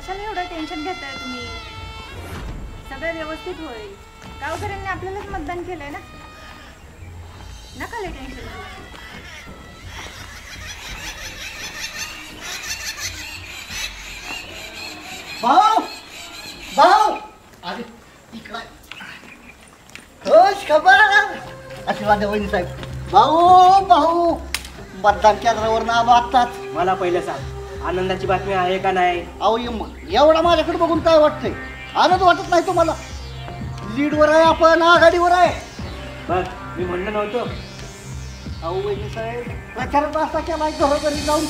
कशाला एवढं टेन्शन घेताय तुम्ही? सगळं व्यवस्थित होईल. गावकऱ्यांनी आपल्यालाच मतदान केलंय ना, नका लय टेन्शन घेऊ. भाऊ भाऊ अरे इकडे होश खबर आशीर्वाद द्या वहिनी साहेब. भाऊ भाऊ मतदान केंद्रावर आलो आत्ताच. मला पहिलं सांग, आनंदाची बातमी आहे का नाही? अहो एवढा माझ्याकडे बघून काय वाटतंय? आनंद वाटत नाही तुम्हाला? लीडवर आहे आपण, आघाडीवर आहे. बघ मी म्हणलं नव्हतं. अहो वहिनी साहेब प्रचारात असा केलाय घरोघरी जाऊन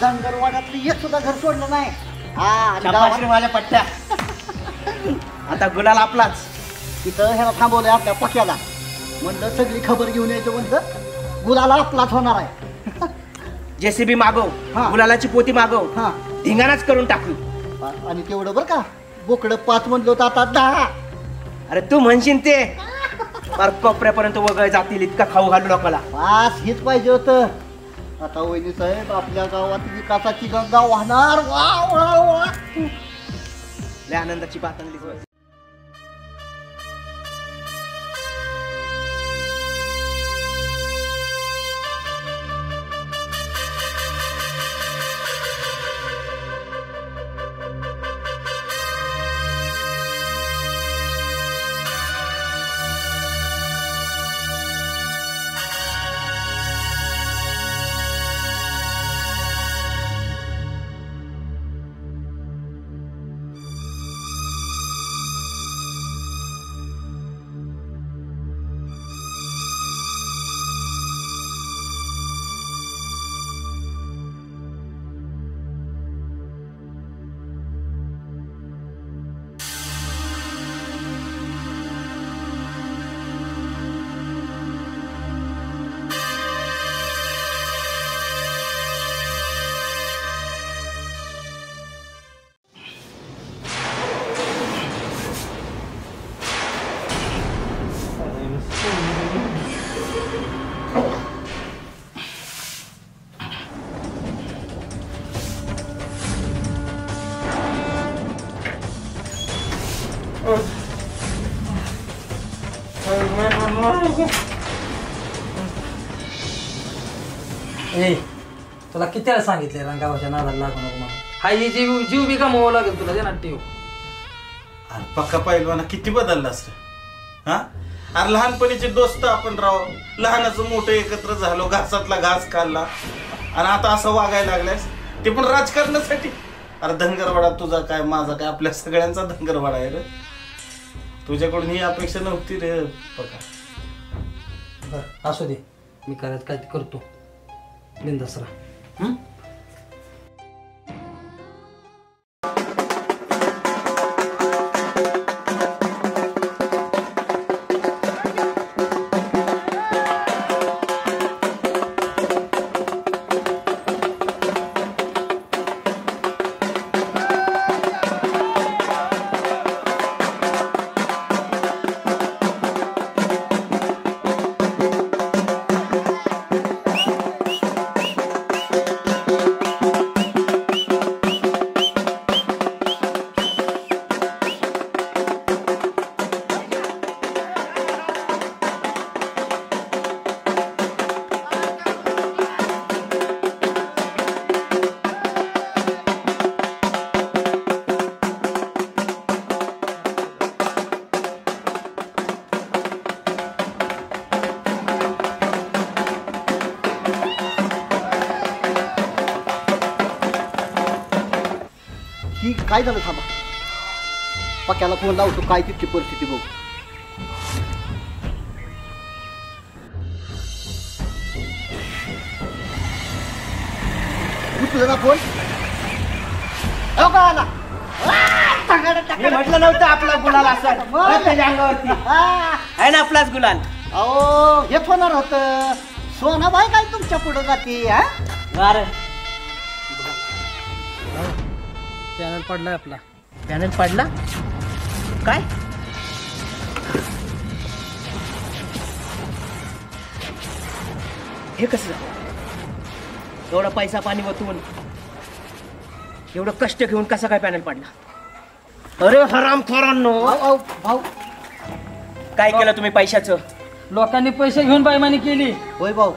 धनगरवाड्यातली एक सुद्धा घर सोडलं नाही. माझ्या पट्ट्या आता गुलाल आपलाच. तिथं ह्याला थांबवलंय आपल्या पक्याला. म्हणलं सगळी खबर घेऊन यायचं, म्हणलं गुलाला आपलाच होणार आहे. जेसीबी मागव, गुलालाची पोती मागव, धिंगाणाच करून टाकू. आणि तेवढं बरं का, बोकडं 5 म्हणलं होतं आता 10. अरे तू म्हणशील ते फार कोपऱ्यापर्यंत वगळ जातील इतका खाऊ घालू लोकाला. पास हेच पाहिजे होतं. आता वहिनी साहेब आपल्या गावात विकासाची गंगा वाहणार. वा वा वा, लय आनंदाची बात आणली. तुला किती वेळा सांगितले रंगावाच्या नादाला लागू नको म्हणून. हा ही जीव बी गमवावं लागेल तुला, जे नाट्य. अरे पक्का पहिलवाना किती बदललास रे. हा अरे लहानपणीचे दोस्त आपण राव, लहानाचं मोठं एकत्र झालो, घासातला घास खाल्ला, आणि आता असं वागायला लागलायस, ते पण राजकारणासाठी. अरे धनगरवाडा तुझा काय माझा काय, आपल्या सगळ्यांचा धनगरवाडा आहे रे. तुझ्याकडून ही अपेक्षा नव्हती रे पक्का. बरं असू दे, मी करायचं काय ते करतो. बिंदास राहा. काय झालं थांबा, पक्याला फोन लावतो, काय तिथली परिस्थिती बघू. उचल ना फोन. म्हटलं नव्हतं आपला गुलाल असेल त्याच्या अंगावरती आहे ना, आपलाच गुलाल. अहो हेच होणार होत. सोनाबाई काय तुमच्या पुढे जाते? पॅनल पडलाय आपला. पॅनल पडला काय? हे कसं? एवढा पैसा पाणी वतून एवढं कष्ट घेऊन कसा काय पॅनल पाडला? अरे हरामखोरांनो, भाऊ भाऊ काय केलं तुम्ही पैशाचं? लोकांनी पैसे घेऊन बायमानी केली. होय भाऊ,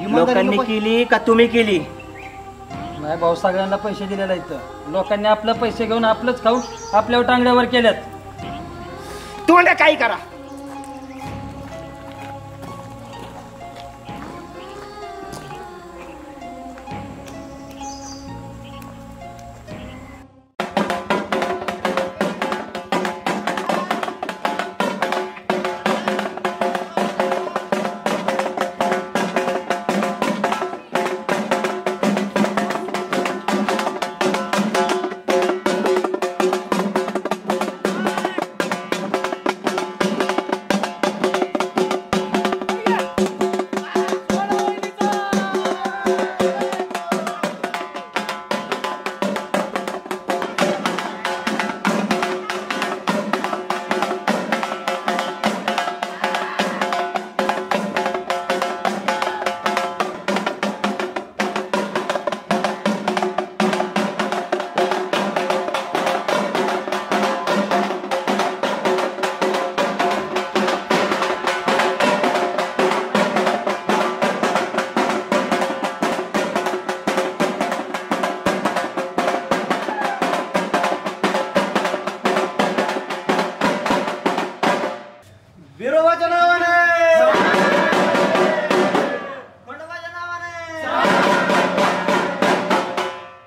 लोकांनी केली का तुम्ही केली? नाही भाऊ, सगळ्यांना पैसे दिलेला इथं. लोकांनी आपलं पैसे घेऊन आपलंच खाऊन आपल्यावर टांगड्यावर केल्यात. तोंड काही करा. बिरोबाच्या नावाने, खंडोबाच्या नावाने,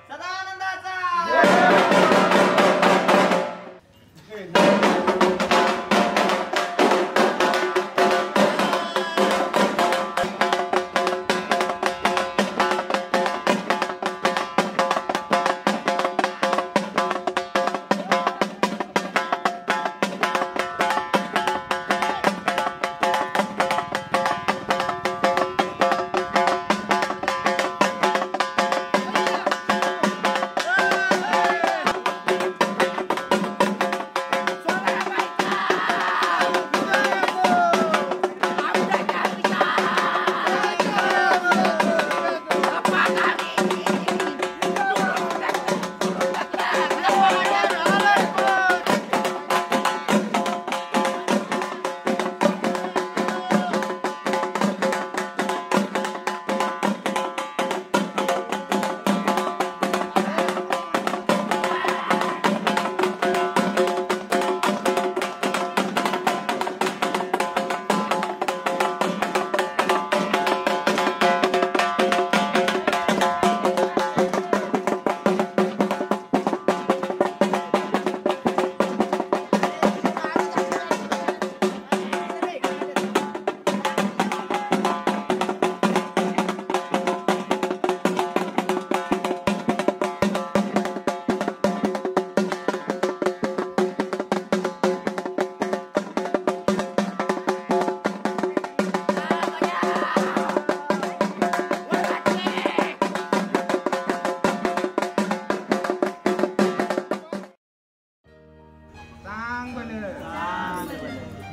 सदानंदाचा.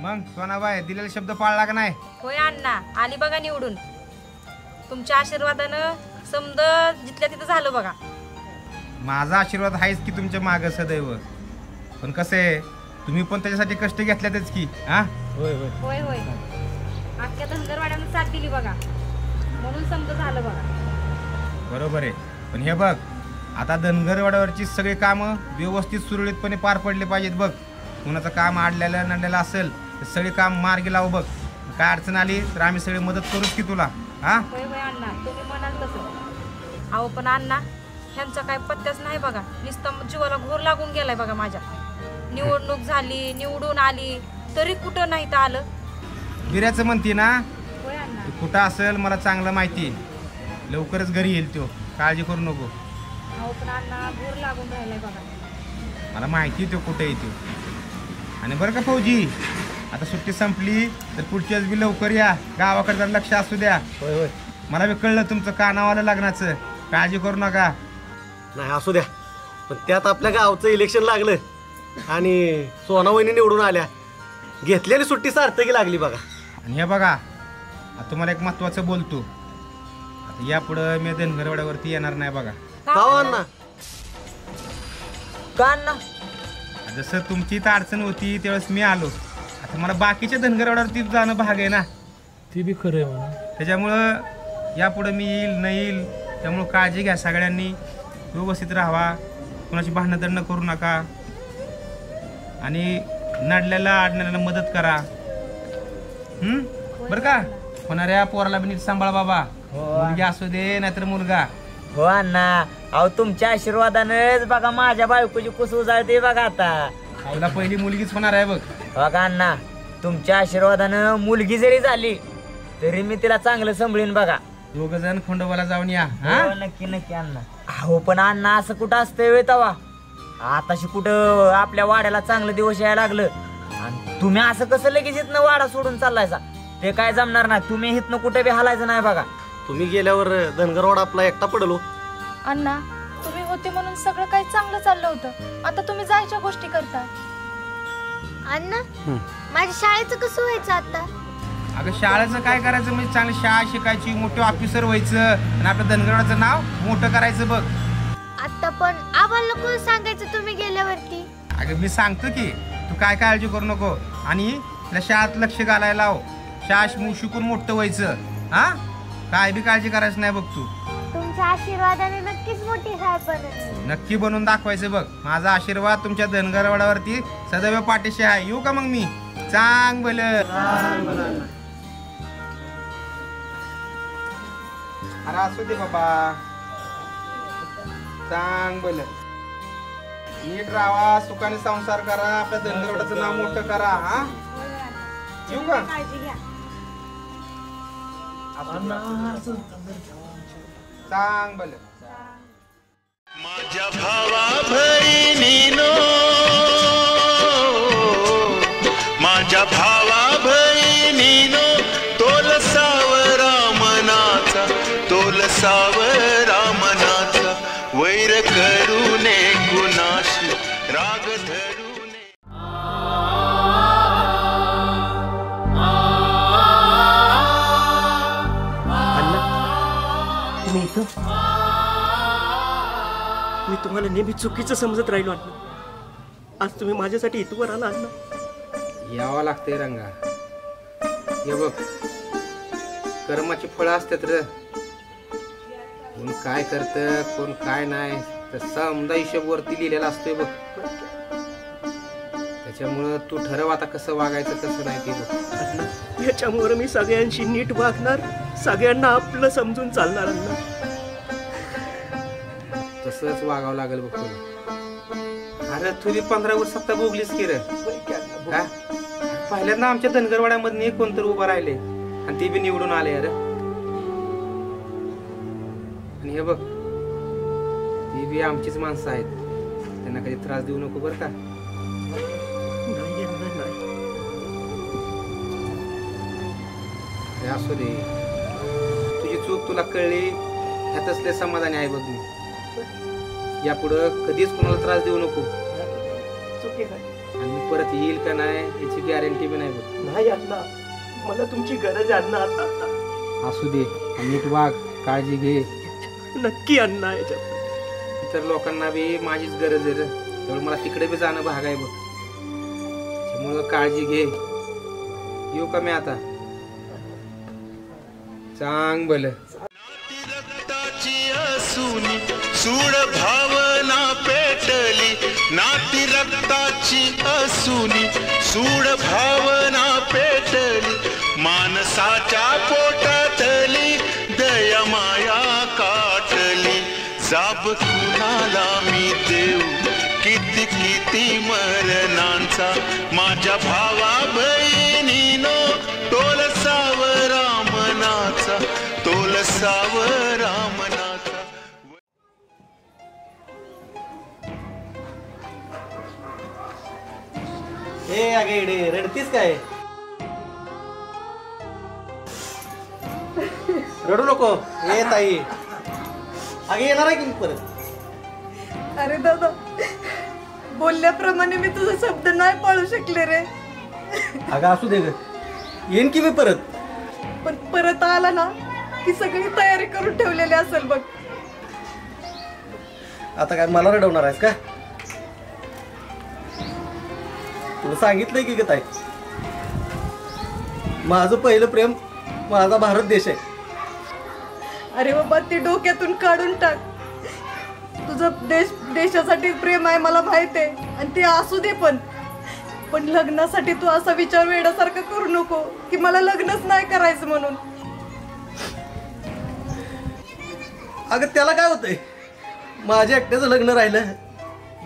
मग सोनाबाई दिलेला शब्द पाळला का नाही? होय अण्णा, आली बघा निवडून. तुमच्या आशीर्वादानं समद जिथल्या तिथं झालं बघा. माझा आशीर्वाद आहेच की तुमच्या मागं सदैव. पण कसं आहे, तुम्ही पण त्याच्यासाठी कष्ट घेतल्यातच की. हा होय होय होय, अख्ख्या धनगरवाड्यानं साथ दिली बघा, म्हणून समज झालं बघा. बरोबर आहे. पण हे बघ, आता धनगरवाड्यावरची सगळी कामं व्यवस्थित सुरळीतपणे पार पडले पाहिजेत बघ. कुणाचं काम आडलेलं नडलेलं असेल तर सगळे काम मार्गी लावू बघ. काय अडचण आली तर आम्ही सगळे मदत करूच की तुला. हा होय होय अण्णा, तुम्ही म्हणाल तसं. अहो पण अण्णा, ह्यांचा काय पत्त्याच नाही बघा. नुसतं जीवाला घोर लागून गेलाय बघा माझ्या. निवडणूक झाली, निवडून आली, तरी कुठं नाही तर आलं. बिऱ्याचं म्हणते ना, होय अण्णा. ते कुठं असेल मला चांगलं माहिती. लवकरच घरी येईल तो, काळजी करू नको. अहो पण अण्णा, घोर लागून राहिलाय बघा. मला माहिती तो कुठे येतो. आणि बरं का फौजी, आता सुट्टी संपली तर पुढच्याच बी लवकर या. गावाकडे जरा लक्ष असू द्या. होय होय, मला बी कळलं तुमचं कानावाला लग्नाचं. काळजी करू नका. नाही असू द्या, पण त्यात आपल्या गावचं इलेक्शन लागलं आणि सोना वहिनी निवडून आल्या. घेतलेली सुट्टी सार्थकी लागली बघा. आणि हे बघा, आता तुम्हाला एक महत्वाचं बोलतो. आता यापुढं मी धनगरवाड्यावरती येणार नाही बघा. का हो अण्णा? का अण्णा? जसं तुमची इथं अडचण होती त्यावेळेस मी आलो. आता मला बाकीच्या धनगरवाड्यावरती जाणं भाग आहे ना. ती बी खरं आहे म्हणा. त्याच्यामुळं यापुढं मी येईल न येईल, त्यामुळं काळजी घ्या सगळ्यांनी. व्यवस्थित राहावा, कोणाची भांडणं न करू नका आणि नडल्याला आडणाऱ्याला मदत करा. बरं का? होणाऱ्या पोराला बी नीट सांभाळा बाबा. मुलगी असू दे नाहीतर मुलगा. हो अण्णा, अहो तुमच्या आशीर्वादानेच बघा माझ्या बायकोची कुस उजाळते बघा आता. तुला पहिली मुलगीच होणार आहे बघ. बघा अण्णा, तुमच्या आशीर्वादानं मुलगी जरी झाली तरी मी तिला चांगलं सांभाळीन बघा. दोघ जण खंडोबाला जाऊन या. हो, नक्की नक्की अण्णा. अहो पण अण्णा असं कुठं असतंय वेळ तवा? आताशी कुठं आपल्या वाड्याला चांगलं दिवस यायला लागलं आणि तुम्ही असं कसं लगेच इथनं वाडा सोडून चाललायचा? ते काय जमणार नाही. तुम्ही इथनं कुठे बी हलायचं नाही बघा. तुम्ही गेल्यावर धनगरवाडा आपला एकटा पडलो. अण्णा, तुम्ही होते म्हणून सगळं काही चांगलं चाललं होतं. आता तुम्ही जायच्या गोष्टी करता. अण्णा, माझ्या शाळेचं कसं व्हायचं आता? अगं शाळेचं काय करायचं म्हणजे चांगली शाळा शिकायची, मोठे ऑफिसर व्हायचं आणि आपल्या धनगरवाड्याचं नाव मोठं करायचं बघ. आता पण आम्हाला कोण सांगायचं तुम्ही गेल्यावरती? अगं मी सांगतो की तू काय काळजी करू नको आणि तुला शाळेत लक्ष घालायला लाव. शाळा शिकून मोठं व्हायचं. हा, काय बी काळजी करायचं नाही बघ तू. तुमच्या आशीर्वादाने नक्कीच मोठी साहेब नक्की बनवून दाखवायचं बघ. माझा आशीर्वाद तुमच्या धनगरवाड्यावरती सदैव पाठीशी आहे. येऊ का मग मी? चांग भलं. अरे असू दे बाबा, चांग भलं. नीट राहा, सुखाने संसार करा, आपल्या धनगरवाड्याचं नाव मोठं करा. हा, येऊ का? चांग भलं. माझ्या भावा बहिणीनो, माझ्या भावा बहिणीनो, तोल सावरा मनाचा, तोल सावरा मनाचा, वैर करू ने कुणाशी, राग धरू. मी तुम्हाला नेहमी चुकीचं समजत राहिलो अण्णा. आज तुम्ही माझ्यासाठी इथवर आला अण्णा. यावं लागतंय रंगा. हे बघ, कर्माची फळं असतात र. कोण काय करतं कोण काय नाही तसा समजा हिशोब वरती लिहिलेला असतोय बघ. त्याच्यामुळं तू ठरव आता कसं वागायचं कसं नाही ते बघ. याच्यामुळे मी सगळ्यांशी नीट वागणार, सगळ्यांना आपलं समजून चालणार अण्णा. तसंच वागावं लागेल बघ तुला. अरे तुझी 15 वर्ष सत्ता भोगलीस की रे. पहिल्यांदा आमच्या धनगरवाड्यामध्ये कोणतरी उभं राहिले आणि ते बी निवडून आले. अरे आणि हे बघ, ती बी आमचीच माणसं आहेत. त्यांना कधी त्रास देऊ नको बरं का. असू दे, तुझी चूक तुला कळली ह्यातच लय समाधानी आहे बघ मी. यापुढं कधीच कोणाला त्रास देऊ नको. आणि मी परत येईल का नाही याची गॅरंटी बी नाही बघ. नाही अण्णा, मला तुमची गरज आहे अण्णा आता. असू दे, नीट वाग, काळजी घे. नक्की अण्णा. याच्यात इतर लोकांना बी माझीच गरज आहे रे. त्यामुळे मला तिकडे बी जाणं भाग आहे बघ. त्यामुळं काळजी घे. येऊ का मी आता? चांग भलं. रक्ताची असूनी सूड भावना पेटली, नाती रक्ताची असूनी सूड भावना पेटली, माणसाच्या पोटातली दया माया काटली. जाब कुणाला मी देऊ किती किती मरणांचा, माझ्या भावा बहिणीनो, तोल सावरा मनाचा, तोल सावरा मनाचा. ए अगे रडतीस काय? रडू नको. ए ताई, अगे येणार आहे की परत? अरे दादा, बोलल्याप्रमाणे मी तुझा शब्द नाही पाळू शकले रे. अगं असू दे ग, येईन की मी परत. पण परत आला ना की सगळी तयारी करून ठेवलेली असेल बघ. आता काय मला रडवणार आहेस का? तुला सांगितलंय की ग ताई, माझं पहिलं प्रेम माझा भारत देश आहे. अरे बाबा ते डोक्यातून काढून टाक. तुझं देशासाठी प्रेम आहे मला माहित आहे आणि ते असू दे, पण लग्नासाठी तू असा विचार वेड्यासारखं करू नको की मला लग्नच नाही करायचं म्हणून. अगं त्याला काय होतंय, माझ्या एकट्याचं लग्न राहिलं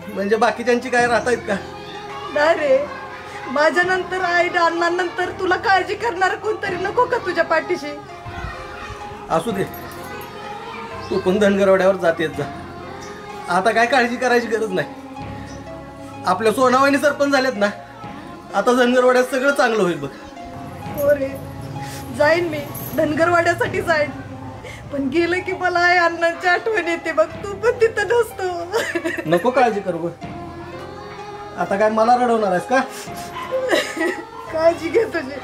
म्हणजे बाकीच्यांची काय राहतायत का? नाही रे, माझ्या नंतर आई अण्णांनंतर तुला काळजी करणार कोणतरी नको का तुझ्या पाठीशी? असू दे, तू पण धनगरवाड्यावर जातेच जा. आता काय काळजी करायची गरज नाही. आपल्या सोनावणी सरपंच झालेत ना, आता धनगरवाड्यात सगळं चांगलं होईल बघ. हो रे, जाईन मी धनगरवाड्यासाठी जाईन, पण गेलं की मला आई अण्णांची आठवण येते बघ. तू पण तिथं नसतो. नको काळजी करू बघ. आता काय मला रडवणार आहेस का? काळजी घे तुझी.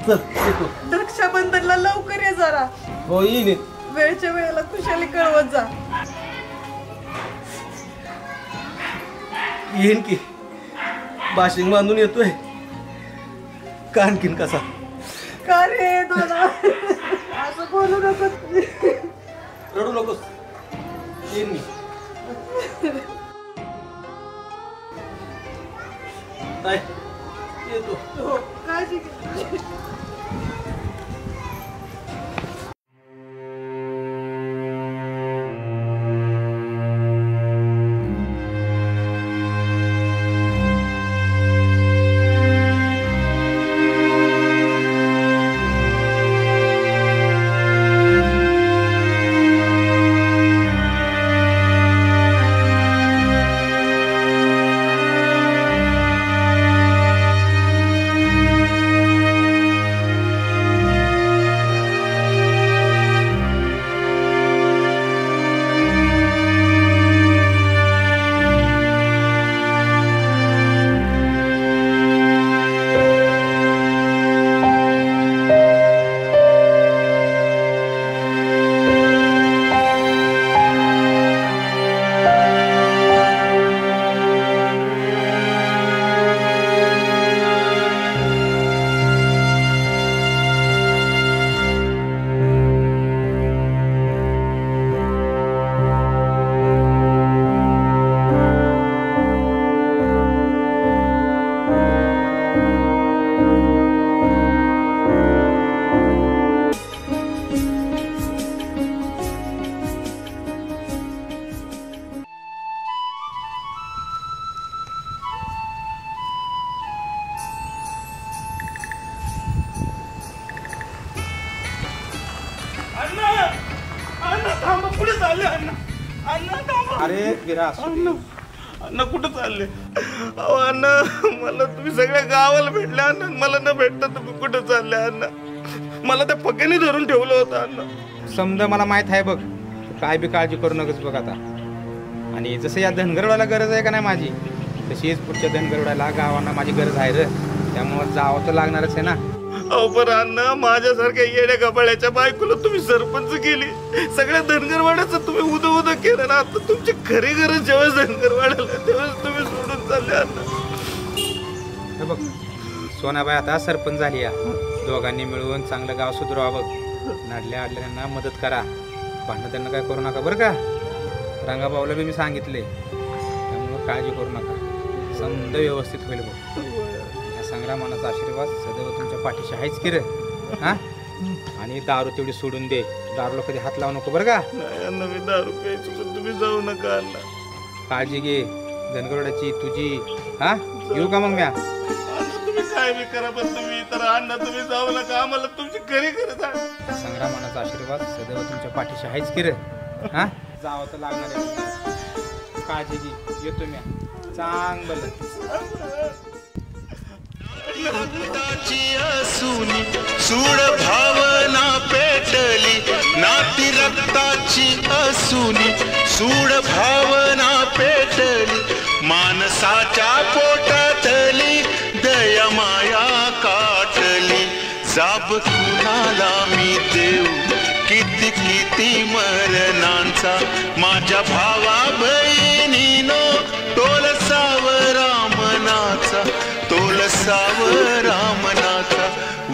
चल येतो. रक्षाबंधनला लवकर ये जरा. हो येईन. वेळच्या वेळेला खुशाली कळवत जा. येईन की. बाशिंग बांधून येतोय का आणखीन कसा? का रे दादा असं बोलू नको. रडू नकोस, येईन मी. येतो. हो, काळजी घे. अरे विरास, अण्णा कुठं चालले? अहो अण्णा, मला तुम्ही सगळ्या गावाला भेटले अण्णा, मला न भेटता तुम्ही कुठं चालले अण्णा? मला त्या पक्याने धरून ठेवलं होतं अण्णा. समजा मला माहित आहे बघ, काय बी काळजी करू नकोस बघ आता. आणि जसं या धनगरवाड्याला गरज आहे का नाही माझी, तशीच पुढच्या धनगरवाड्याला गावांना माझी गरज आहे रे. त्यामुळे जावं तर लागणारच आहे ना. अहो पण अण्णा, माझ्यासारख्या येड्या गबाळ्याच्या बायकोला तुम्ही सरपंच केली, सगळ्या धनगरवाड्याचं तुम्ही उदं उदं केलं ना. आता तुमची खरी गरज जेव्हा धनगरवाड्याला तेव्हाच तुम्ही सोडून चालले अण्णा. हे बघ सोनाबाई आता सरपंच झाली या, दोघांनी मिळून चांगलं गाव सुधरवा बघ. नडल्या अडल्यांना मदत करा, भांडणं त्यांना काय करू नका बरं का. रंगाभाऊला बी मी सांगितले, त्यामुळं काळजी करू नका, समजा व्यवस्थित होईल बघ. या संग्रामानाचा आशीर्वाद सदैव तुमच्या पाठीशी आहेच की रे. हा, आणि दारू तेवढी सोडून दे, दारूला कधी हात लावू नको बरं का. मी दारू प्यायचो पण तुम्ही जाऊ नका अण्णा. काळजी घे धनगरवाड्याची तुझी. हा, येऊ का मग म्या? तुम्ही काय बी करा पण तुम्ही तर अण्णा तुम्ही जाऊ नका, आम्हाला तुमची खरी गरज आहे. संग्रामानाचा आशीर्वाद सदैव तुमच्या पाठीशी आहेच की रे. हा, जावं तर लागणार आहे. काळजी घे, येतो म्या चांगलं. रक्ताची असूनी सूड भावना पेटली, नाती रक्ताची असूनी सूड भावना पेटली, माणसाच्या पोटातली दया माया काटली, जाब कुणाला मी देऊ किती किती मरणांचा मनाचा माझ्या भावा बहिणीनो तोल सावरा मनाचा तोल सावरा मनाचा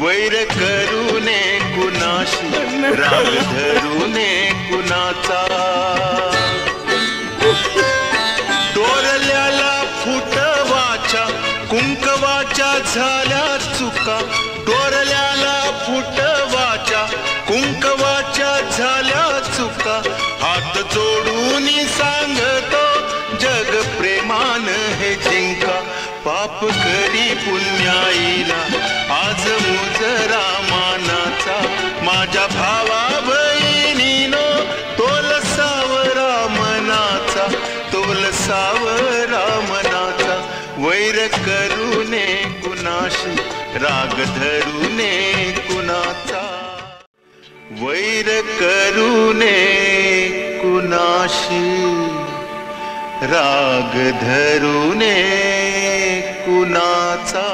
वैर करू नये कुणाशी राग धरू नये कुणाचा डोरल्याला फुटवाच्या कुंकवाच्या झाल्या चुका डोरल्याला फुटवाच्या कुंकवाच्या झाल्या चुका हात जोडून सांगतो जग प्रेमान हे जिंका पाप करी पुण्याईला आज मुजरा मानाचा माझ्या भावा बहिणीनो तोल सावरा मनाचा तोल सावरा मनाचा वैर करू नये कुणाशी राग धरू नये कुणाचा वैर करू नये कुणाशी राग धरू नये कुणाचा